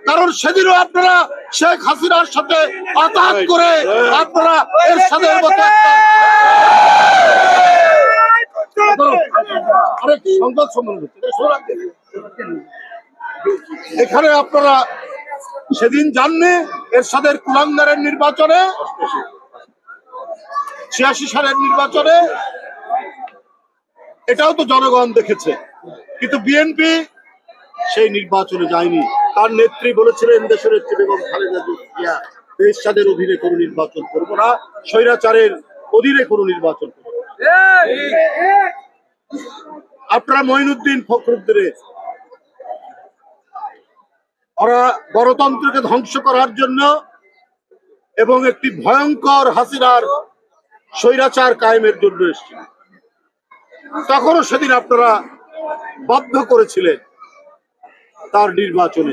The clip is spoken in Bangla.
কারণ সেদিনও আপনারা শেখ হাসিনার সাথে আঘাত করে আপনারা এরশাদের মতো এখানে আপনারা সেদিন জাননি এরশাদের কুলাঙ্গারের নির্বাচনে ৮৬ সালের নির্বাচনে এটাও তো জনগণ দেখেছে, কিন্তু বিএনপি সেই নির্বাচনে যায়নি। তার নেত্রী বলেছিলেন দেশের নেত্রী বেগম খালেদা জিয়া এরশাদের অধীনে কোনো নির্বাচন করবো না, স্বৈরাচারের অধীনে কোনো নির্বাচন করবো না। আপনারা মঈনুদ্দিন ফখরুদ্দিনের ওরা গণতন্ত্রকে ধ্বংস করার জন্য এবং একটি ভয়ঙ্কর হাসিনার স্বৈরাচার কায়েমের জন্য এসেছিল। তখনও সেদিন আপনারা বাধ্য করেছিলেন তার নির্বাচনে